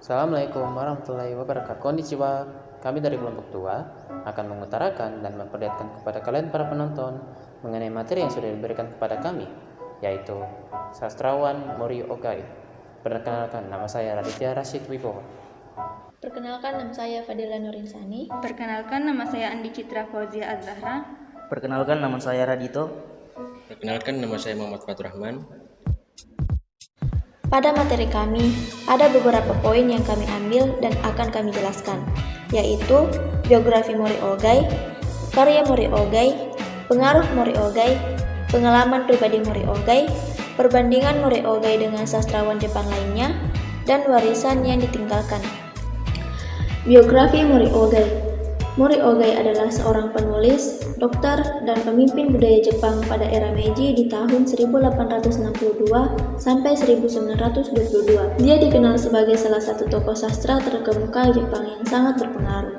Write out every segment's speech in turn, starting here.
Assalamualaikum warahmatullahi wabarakatuh. Konnichiwa. Kami dari kelompok 2 akan mengutarakan dan memperlihatkan kepada kalian para penonton mengenai materi yang sudah diberikan kepada kami, yaitu sastrawan Mori Ogai. Perkenalkan, nama saya Raditya Rashid Wibowo. Perkenalkan, nama saya Fadila Nurinsani. Perkenalkan, nama saya Andi Citra Fauzia Az-Zahra. Perkenalkan, nama saya Radito. Perkenalkan, nama saya Muhammad Faturrahman. Pada materi kami, ada beberapa poin yang kami ambil dan akan kami jelaskan, yaitu biografi Mori Ogai, karya Mori Ogai, pengaruh Mori Ogai, pengalaman pribadi Mori Ogai, perbandingan Mori Ogai dengan sastrawan Jepang lainnya, dan warisan yang ditinggalkan. Biografi Mori Ogai. Mori Ogai adalah seorang penulis, dokter, dan pemimpin budaya Jepang pada era Meiji di tahun 1862 sampai 1922. Dia dikenal sebagai salah satu tokoh sastra terkemuka Jepang yang sangat berpengaruh.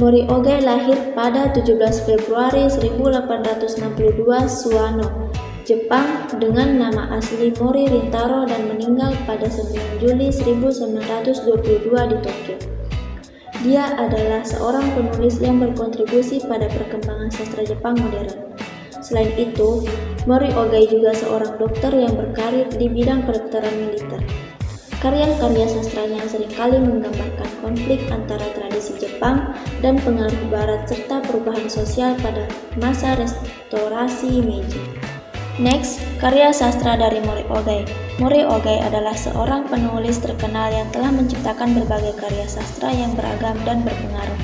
Mori Ogai lahir pada 17 Februari 1862 Suwano, Jepang dengan nama asli Mori Rintaro dan meninggal pada 9 Juli 1922 di Tokyo. Dia adalah seorang penulis yang berkontribusi pada perkembangan sastra Jepang modern. Selain itu, Mori Ogai juga seorang dokter yang berkarir di bidang kedokteran militer. Karya-karya sastranya seringkali menggambarkan konflik antara tradisi Jepang dan pengaruh Barat serta perubahan sosial pada masa restorasi Meiji. Next, karya sastra dari Mori Ogai. Mori Ogai adalah seorang penulis terkenal yang telah menciptakan berbagai karya sastra yang beragam dan berpengaruh.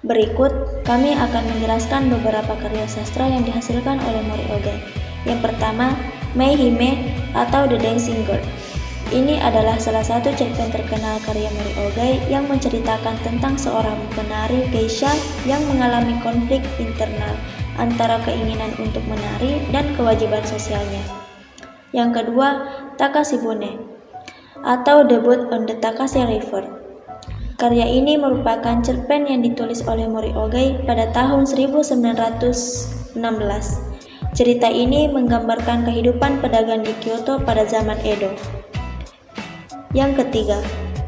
Berikut, kami akan menjelaskan beberapa karya sastra yang dihasilkan oleh Mori Ogai. Yang pertama, Mei Hime atau The Dancing Girl. Ini adalah salah satu cerpen terkenal karya Mori Ogai yang menceritakan tentang seorang penari geisha yang mengalami konflik internal antara keinginan untuk menari dan kewajiban sosialnya. Yang kedua, Takashibune atau Debut on the Takashi River. Karya ini merupakan cerpen yang ditulis oleh Mori Ogai pada tahun 1916. Cerita ini menggambarkan kehidupan pedagang di Kyoto pada zaman Edo. Yang ketiga,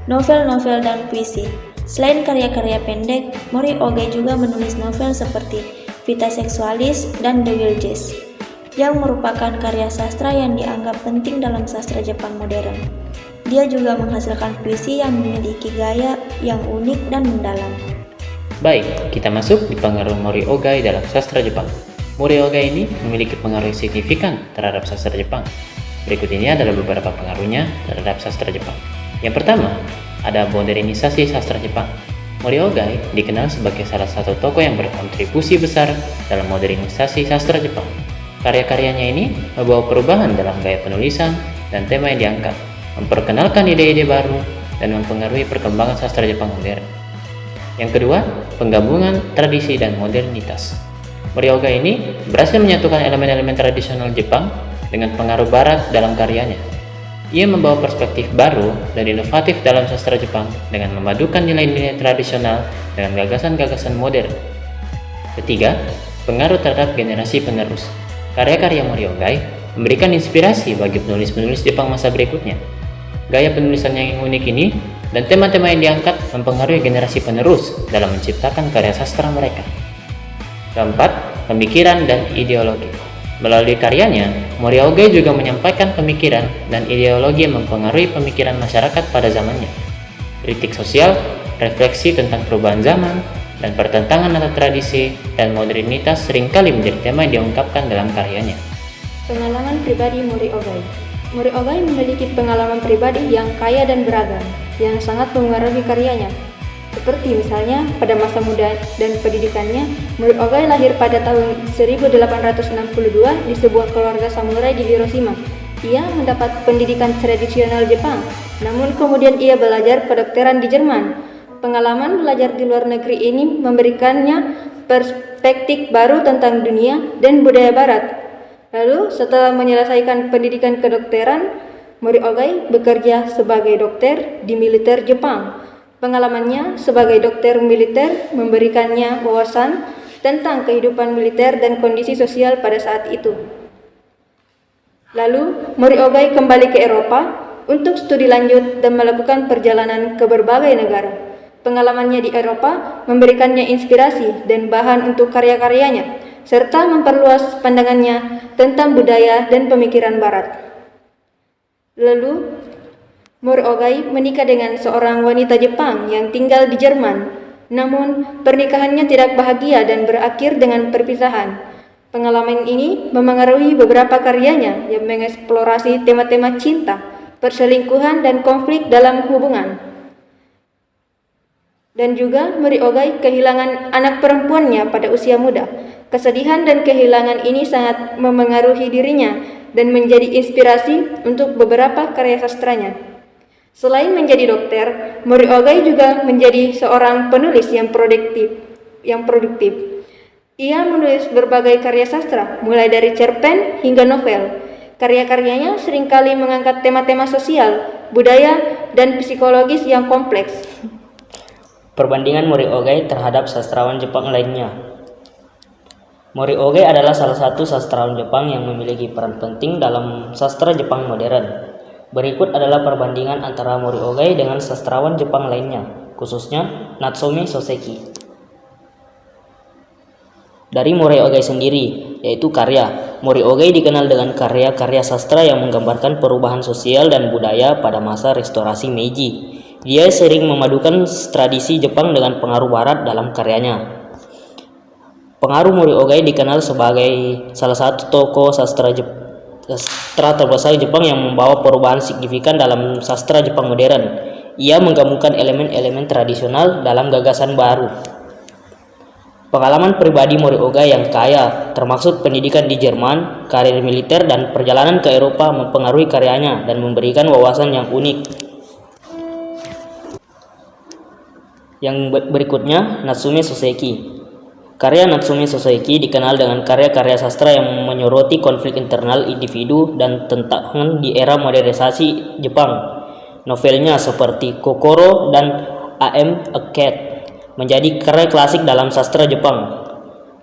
novel-novel dan puisi. Selain karya-karya pendek, Mori Ogai juga menulis novel seperti Vita Sexualis dan The Wilges, yang merupakan karya sastra yang dianggap penting dalam sastra Jepang modern. Dia juga menghasilkan puisi yang memiliki gaya yang unik dan mendalam. Baik, kita masuk di pengaruh Mori Ogai dalam sastra Jepang. Mori Ogai ini memiliki pengaruh yang signifikan terhadap sastra Jepang. Berikut ini adalah beberapa pengaruhnya terhadap sastra Jepang. Yang pertama, ada modernisasi sastra Jepang. Mori Ogai dikenal sebagai salah satu tokoh yang berkontribusi besar dalam modernisasi sastra Jepang. Karya-karyanya ini membawa perubahan dalam gaya penulisan dan tema yang diangkat, memperkenalkan ide-ide baru, dan mempengaruhi perkembangan sastra Jepang modern. Yang kedua, penggabungan tradisi dan modernitas. Mori Ogai ini berhasil menyatukan elemen-elemen tradisional Jepang dengan pengaruh Barat dalam karyanya. Ia membawa perspektif baru dan inovatif dalam sastra Jepang dengan memadukan nilai-nilai tradisional dengan gagasan-gagasan modern. Ketiga, pengaruh terhadap generasi penerus. Karya-karya Mori Ogai memberikan inspirasi bagi penulis-penulis Jepang masa berikutnya. Gaya penulisan yang unik ini dan tema-tema yang diangkat mempengaruhi generasi penerus dalam menciptakan karya sastra mereka. Keempat, pemikiran dan ideologi. Melalui karyanya, Mori Ogai juga menyampaikan pemikiran dan ideologi yang mempengaruhi pemikiran masyarakat pada zamannya. Kritik sosial, refleksi tentang perubahan zaman, dan pertentangan antara tradisi dan modernitas seringkali menjadi tema yang diungkapkan dalam karyanya. Pengalaman pribadi Mori Ogai. Mori Ogai memiliki pengalaman pribadi yang kaya dan beragam, yang sangat mempengaruhi karyanya. Seperti misalnya, pada masa muda dan pendidikannya, Mori Ogai lahir pada tahun 1862 di sebuah keluarga samurai di Hiroshima. Ia mendapat pendidikan tradisional Jepang, namun kemudian ia belajar kedokteran di Jerman. Pengalaman belajar di luar negeri ini memberikannya perspektif baru tentang dunia dan budaya Barat. Lalu, setelah menyelesaikan pendidikan kedokteran, Mori Ogai bekerja sebagai dokter di militer Jepang. Pengalamannya sebagai dokter militer memberikannya wawasan tentang kehidupan militer dan kondisi sosial pada saat itu. Lalu, Mori Ogai kembali ke Eropa untuk studi lanjut dan melakukan perjalanan ke berbagai negara. Pengalamannya di Eropa memberikannya inspirasi dan bahan untuk karya-karyanya, serta memperluas pandangannya tentang budaya dan pemikiran Barat. Lalu, Mori Ogai menikah dengan seorang wanita Jepang yang tinggal di Jerman. Namun, pernikahannya tidak bahagia dan berakhir dengan perpisahan. Pengalaman ini memengaruhi beberapa karyanya yang mengeksplorasi tema-tema cinta, perselingkuhan, dan konflik dalam hubungan. Dan juga Mori Ogai kehilangan anak perempuannya pada usia muda. Kesedihan dan kehilangan ini sangat memengaruhi dirinya dan menjadi inspirasi untuk beberapa karya sastranya. Selain menjadi dokter, Mori Ogai juga menjadi seorang penulis yang produktif. Ia menulis berbagai karya sastra, mulai dari cerpen hingga novel. Karya-karyanya seringkali mengangkat tema-tema sosial, budaya, dan psikologis yang kompleks. Perbandingan Mori Ogai terhadap sastrawan Jepang lainnya. Mori Ogai adalah salah satu sastrawan Jepang yang memiliki peran penting dalam sastra Jepang modern. Berikut adalah perbandingan antara Mori Ogai dengan sastrawan Jepang lainnya, khususnya Natsume Soseki. Dari Mori Ogai sendiri, yaitu karya, Mori Ogai dikenal dengan karya-karya sastra yang menggambarkan perubahan sosial dan budaya pada masa restorasi Meiji. Dia sering memadukan tradisi Jepang dengan pengaruh Barat dalam karyanya. Pengaruh Mori Ogai dikenal sebagai salah satu tokoh sastra terbesar Jepang yang membawa perubahan signifikan dalam sastra Jepang modern. Ia menggabungkan elemen-elemen tradisional dalam gagasan baru. Pengalaman pribadi Mori Ogai yang kaya, termasuk pendidikan di Jerman, karir militer, dan perjalanan ke Eropa mempengaruhi karyanya dan memberikan wawasan yang unik. Yang berikutnya, Natsume Soseki. Karya Natsume Soseki dikenal dengan karya-karya sastra yang menyoroti konflik internal individu dan tantangan di era modernisasi Jepang. Novelnya seperti Kokoro dan I Am a Cat menjadi karya klasik dalam sastra Jepang.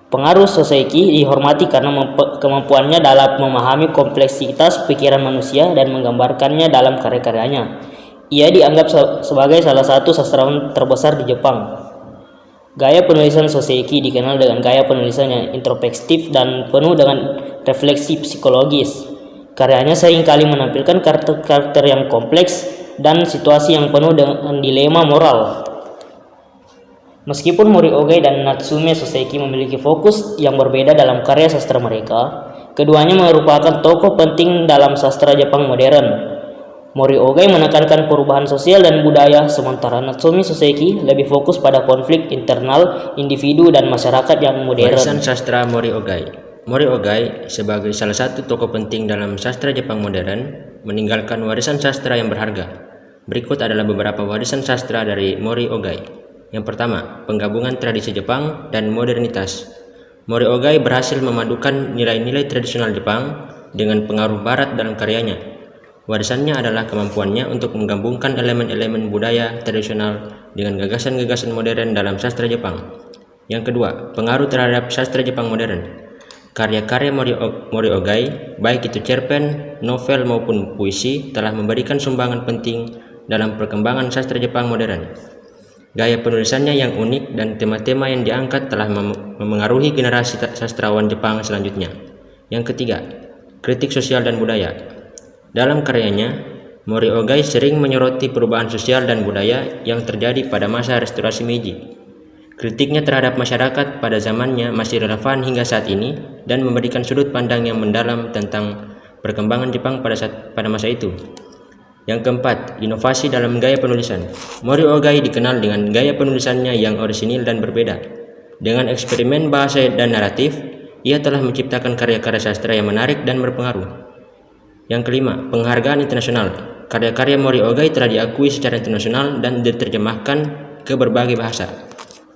Pengaruh Soseki dihormati karena kemampuannya dalam memahami kompleksitas pikiran manusia dan menggambarkannya dalam karya-karyanya. Ia dianggap sebagai salah satu sastrawan terbesar di Jepang. Gaya penulisan Soseki dikenal dengan gaya penulisan yang introspektif dan penuh dengan refleksi psikologis. Karyanya seringkali menampilkan karakter yang kompleks dan situasi yang penuh dengan dilema moral. Meskipun Mori Ogai dan Natsume Soseki memiliki fokus yang berbeda dalam karya sastra mereka, keduanya merupakan tokoh penting dalam sastra Jepang modern. Mori Ogai menekankan perubahan sosial dan budaya, sementara Natsume Soseki lebih fokus pada konflik internal individu dan masyarakat yang modern. Warisan sastra Mori Ogai. Mori Ogai sebagai salah satu tokoh penting dalam sastra Jepang modern meninggalkan warisan sastra yang berharga. Berikut adalah beberapa warisan sastra dari Mori Ogai. Yang pertama, penggabungan tradisi Jepang dan modernitas. Mori Ogai berhasil memadukan nilai-nilai tradisional Jepang dengan pengaruh Barat dalam karyanya. Warisannya adalah kemampuannya untuk menggabungkan elemen-elemen budaya tradisional dengan gagasan-gagasan modern dalam sastra Jepang. Yang kedua, pengaruh terhadap sastra Jepang modern. Karya-karya Mori Ogai, baik itu cerpen, novel maupun puisi, telah memberikan sumbangan penting dalam perkembangan sastra Jepang modern. Gaya penulisannya yang unik dan tema-tema yang diangkat telah memengaruhi generasi sastrawan Jepang selanjutnya. Yang ketiga, kritik sosial dan budaya. Dalam karyanya, Mori Ogai sering menyoroti perubahan sosial dan budaya yang terjadi pada masa restorasi Meiji. Kritiknya terhadap masyarakat pada zamannya masih relevan hingga saat ini dan memberikan sudut pandang yang mendalam tentang perkembangan Jepang pada masa itu. Yang keempat, inovasi dalam gaya penulisan. Mori Ogai dikenal dengan gaya penulisannya yang orisinil dan berbeda. Dengan eksperimen bahasa dan naratif, ia telah menciptakan karya-karya sastra yang menarik dan berpengaruh. Yang kelima, penghargaan internasional. Karya-karya Mori Ogai telah diakui secara internasional dan diterjemahkan ke berbagai bahasa.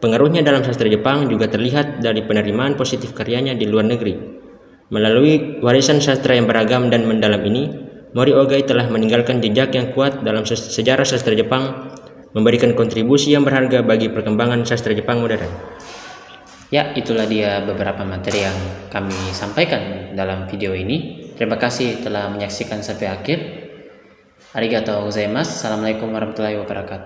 Pengaruhnya dalam sastra Jepang juga terlihat dari penerimaan positif karyanya di luar negeri. Melalui warisan sastra yang beragam dan mendalam ini, Mori Ogai telah meninggalkan jejak yang kuat dalam sejarah sastra Jepang, memberikan kontribusi yang berharga bagi perkembangan sastra Jepang modern. Ya, itulah dia beberapa materi yang kami sampaikan dalam video ini. Terima kasih telah menyaksikan sampai akhir. Arigatou gozaimasu. Assalamualaikum warahmatullahi wabarakatuh.